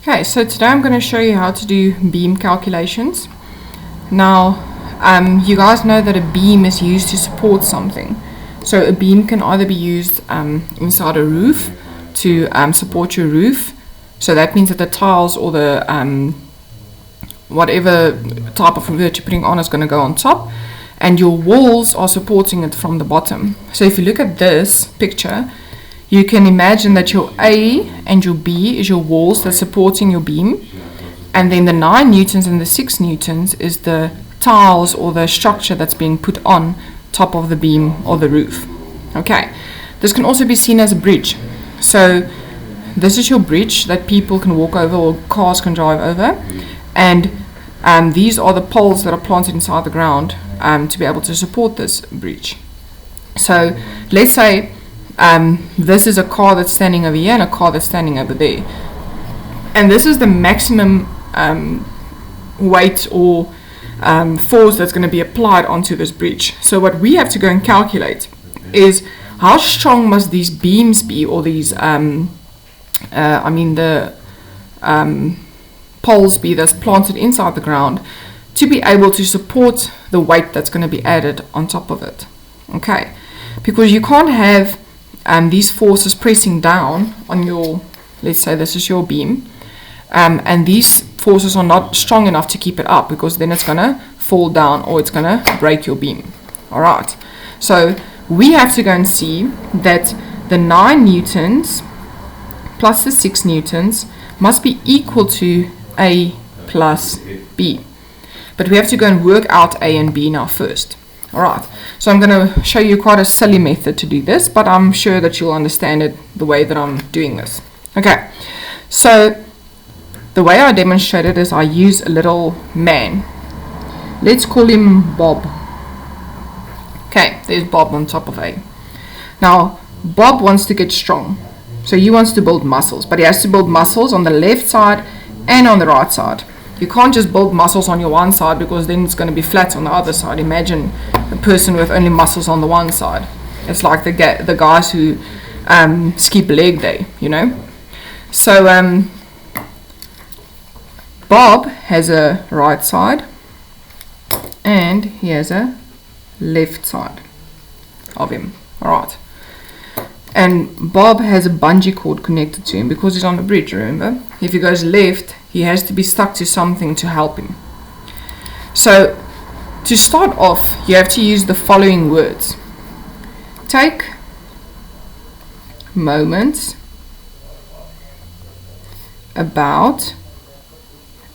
Okay, so today I'm going to show you how to do beam calculations. Now, you guys know that a beam is used to support something. So a beam can either be used inside a roof to support your roof. So that means that the tiles or the whatever type of roof that you're putting on is going to go on top, and your walls are supporting it from the bottom. So if you look at this picture, you can imagine that your A and your B is your walls that's supporting your beam, and then the 9 newtons and the 6 newtons is the tiles or the structure that's being put on top of the beam or the roof. Okay, this can also be seen as a bridge. So this is your bridge that people can walk over or cars can drive over, and these are the poles that are planted inside the ground to be able to support this bridge. So let's say this is a car that's standing over here and a car that's standing over there, and this is the maximum weight or force that's going to be applied onto this bridge. So what we have to go and calculate is how strong must these beams be, or these poles be that's planted inside the ground, to be able to support the weight that's going to be added on top of it. Okay, because you can't have these forces pressing down on your, let's say this is your beam, and these forces are not strong enough to keep it up, because then it's going to fall down or it's going to break your beam. Alright, so we have to go and see that the 9 newtons plus the 6 newtons must be equal to A plus B. But we have to go and work out A and B now first. Alright, so I'm going to show you quite a silly method to do this, but I'm sure that you'll understand it the way that I'm doing this. Okay, so the way I demonstrate it is I use a little man. Let's call him Bob. Okay, there's Bob on top of A. Now, Bob wants to get strong. So he wants to build muscles, but he has to build muscles on the left side and on the right side. You can't just build muscles on your one side, because then it's going to be flat on the other side. Imagine a person with only muscles on the one side. It's like the guys who skip leg day, you know. So Bob has a right side and he has a left side of him. Alright. And Bob has a bungee cord connected to him because he's on the bridge, remember? If he goes left, he has to be stuck to something to help him. So, to start off, you have to use the following words. Take moments about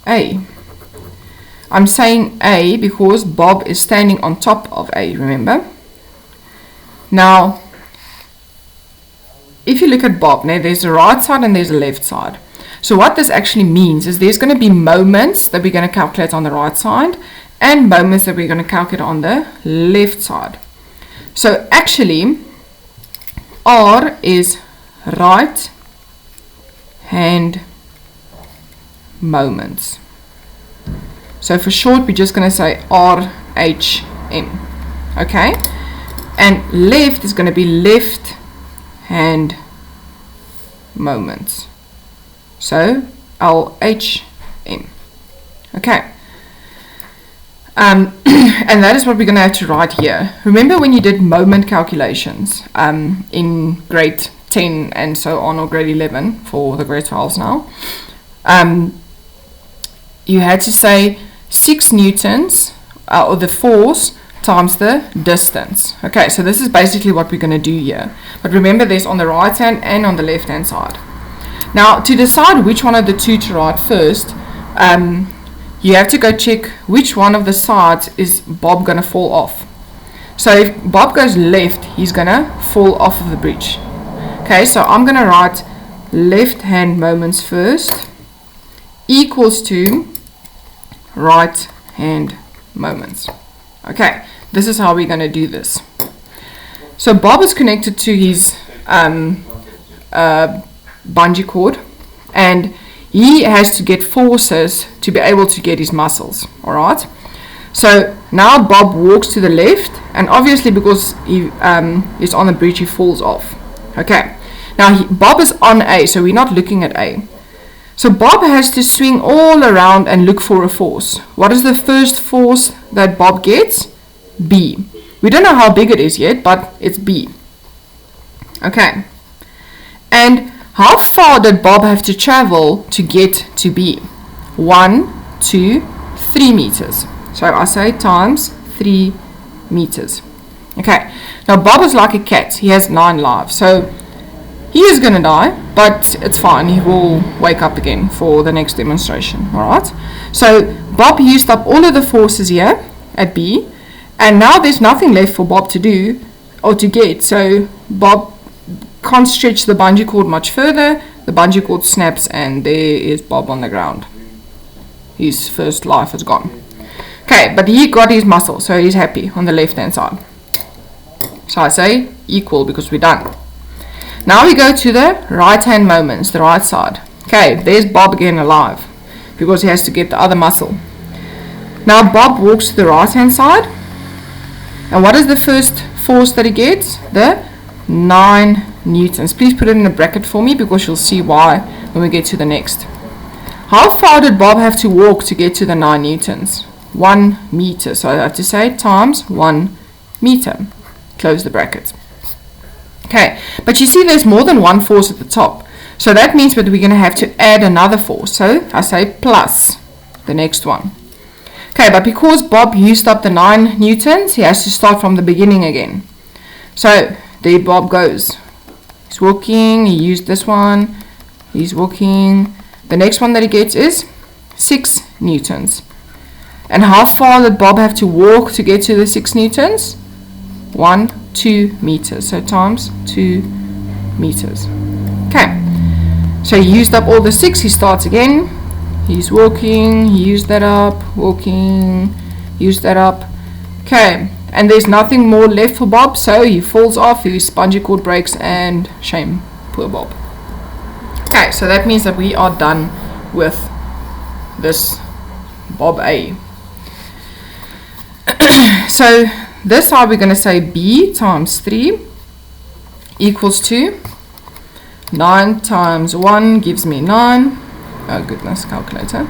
A. I'm saying A because Bob is standing on top of A, remember? Now, if you look at Bob, now there's a right side and there's a left side. So what this actually means is there's going to be moments that we're going to calculate on the right side and moments that we're going to calculate on the left side. So actually, R is right hand moments. So for short, we're just going to say RHM. Okay? And left is going to be left hand moments. So LHM. Okay. And that is what we're going to have to write here. Remember when you did moment calculations in grade 10 and so on, or grade 11 for the grade 12s now, you had to say 6 newtons or the force times the distance. Okay, so this is basically what we're going to do here. But remember, there's on the right hand and on the left hand side. Now, to decide which one of the two to write first, you have to go check which one of the sides is Bob going to fall off. So if Bob goes left, he's going to fall off of the bridge. Okay, so I'm going to write left hand moments first equals to right hand moments. Okay, this is how we're going to do this. So Bob is connected to his bungee cord, and he has to get forces to be able to get his muscles. Alright, so now Bob walks to the left, and obviously because he is on the bridge, he falls off. Okay, now Bob is on A, so we're not looking at A. So Bob has to swing all around and look for a force. What is the first force that Bob gets? B. We don't know how big it is yet, but it's B. Okay. And how far did Bob have to travel to get to B? 1, 2, 3 meters. So I say times 3 meters. Okay. Now Bob is like a cat. He has 9 lives. So he is going to die, but it's fine. He will wake up again for the next demonstration. Alright. So Bob used up all of the forces here at B. And now there's nothing left for Bob to do or to get. So Bob can't stretch the bungee cord much further. The bungee cord snaps and there is Bob on the ground. His first life is gone. Okay, but he got his muscle, so he's happy on the left hand side. So I say equal because we're done. Now we go to the right hand moments, the right side. Okay, there's Bob again alive because he has to get the other muscle. Now Bob walks to the right hand side. And what is the first force that he gets? The 9 newtons. Please put it in a bracket for me because you'll see why when we get to the next. How far did Bob have to walk to get to the 9 newtons? 1 meter. So I have to say times 1 meter. Close the bracket. Okay, but you see there's more than one force at the top. So that means that we're going to have to add another force. So I say plus the next one. Okay, but because Bob used up the 9 newtons, he has to start from the beginning again. So there Bob goes. He's walking, he used this one, he's walking. The next one that he gets is 6 newtons. And how far did Bob have to walk to get to the 6 newtons? 2 meters. So times 2 meters. Okay, so he used up all the 6, he starts again. He's walking, he used that up, walking, used that up. Okay, and there's nothing more left for Bob, so he falls off, his bungee cord breaks, and shame, poor Bob. Okay, so that means that we are done with this Bob A. So this side we're going to say B times 3 equals to 9 times 1 gives me 9. Oh goodness, calculator.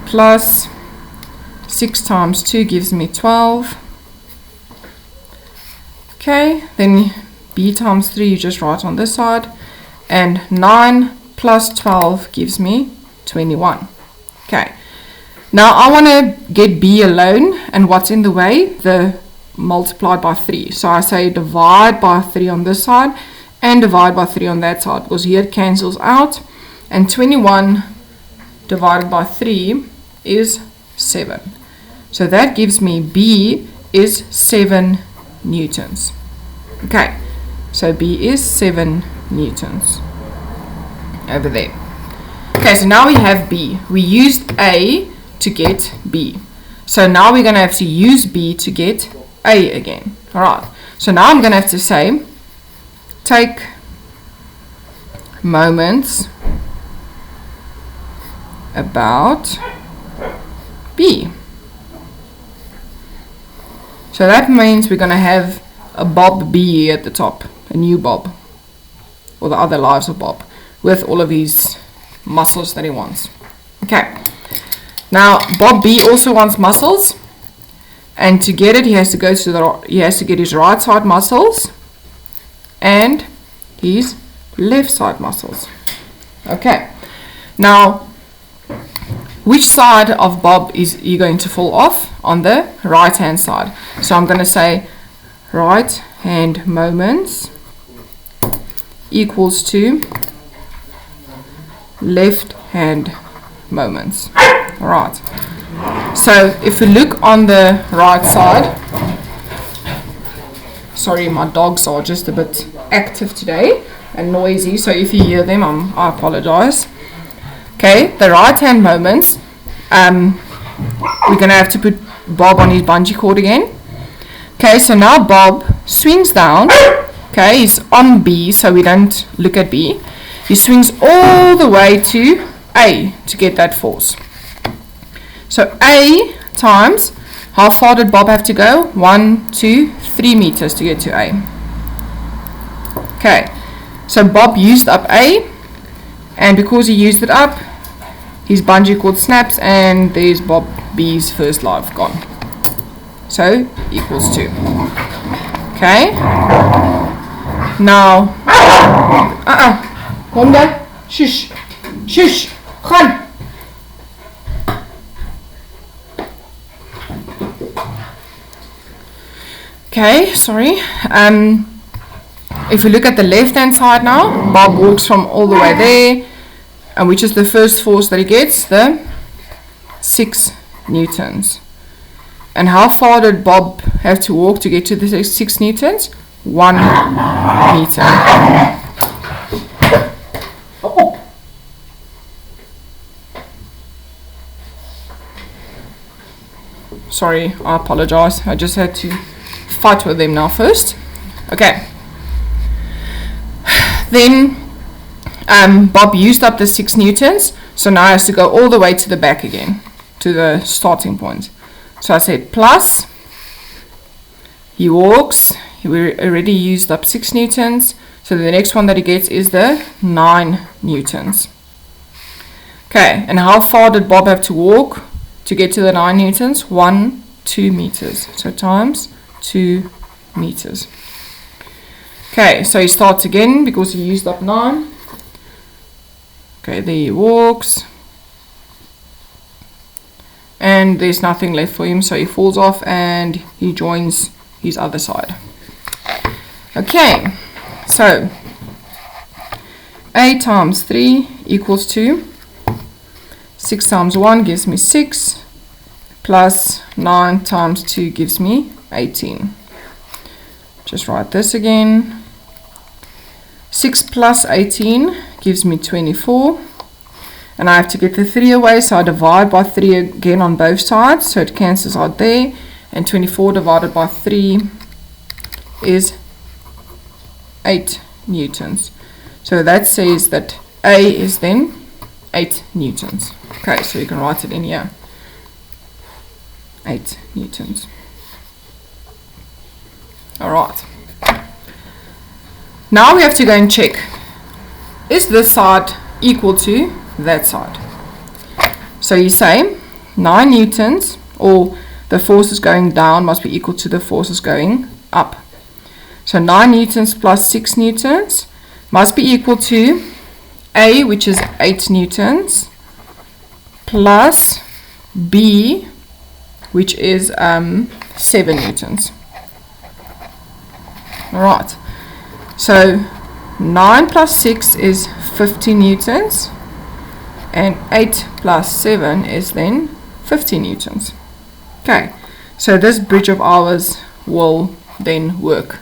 Plus 6 times 2 gives me 12. Okay, then B times 3 you just write on this side. And 9 plus 12 gives me 21. Okay, now I want to get B alone, and what's in the way? The multiplied by 3. So I say divide by 3 on this side and divide by 3 on that side, because here it cancels out. And 21 divided by 3 is 7. So that gives me B is 7 newtons. Okay, so B is 7 newtons over there. Okay, so now we have B. We used A to get B. So now we're going to have to use B to get A again. Alright, so now I'm going to have to say take moments about B. So that means we're going to have a Bob B at the top, a new Bob, or the other lives of Bob, with all of his muscles that he wants. Okay, now Bob B also wants muscles, and to get it he has to go to he has to get his right side muscles and his left side muscles. Okay, now which side of Bob is he going to fall off? On the right hand side. So I'm going to say right hand moments equals to left hand moments. Alright, so if we look on the right side, sorry, my dogs are just a bit active today and noisy, so if you hear them, I apologize. Okay, the right hand moments, we're going to have to put Bob on his bungee cord again. Okay, so now Bob swings down. Okay, he's on B, so we don't look at B. He swings all the way to A to get that force. So A times, how far did Bob have to go? 1, 2, 3 meters to get to A. Okay, so Bob used up A, And because he used it up, his bungee cord snaps, and there's Bob B's first life gone. So equals 2. Okay. Now, Honda, shush, shush, gaan. Okay, sorry. If we look at the left hand side now, Bob walks from all the way there, and which is the first force that he gets? The 6 newtons. And how far did Bob have to walk to get to the 6 newtons? 1 meter. Oh. Sorry, I apologize. I just had to fight with them now first. Okay. Then Bob used up the 6 newtons, so now he has to go all the way to the back again, to the starting point. So I said plus, he walks, he already used up 6 newtons, so the next one that he gets is the 9 newtons. Okay, and how far did Bob have to walk to get to the 9 newtons? 2 meters, so times 2 meters. Okay, so he starts again because he used up 9. Okay, there he walks. And there's nothing left for him, so he falls off and he joins his other side. Okay, so A times 3 equals 2. 6 times 1 gives me 6, plus 9 times 2 gives me 18. Just write this again. 6 plus 18 gives me 24. And I have to get the 3 away, so I divide by 3 again on both sides, so it cancels out there. And 24 divided by 3 is 8 newtons. So that says that A is then 8 newtons. Okay, so you can write it in here. 8 newtons. Alright. Now we have to go and check, is this side equal to that side? So you say 9 newtons, or the forces going down must be equal to the forces going up. So 9 newtons plus 6 newtons must be equal to A, which is 8 newtons, plus B, which is 7 newtons. Alright, so 9 plus 6 is 50 newtons, and 8 plus 7 is then 50 newtons. Okay, so this bridge of ours will then work.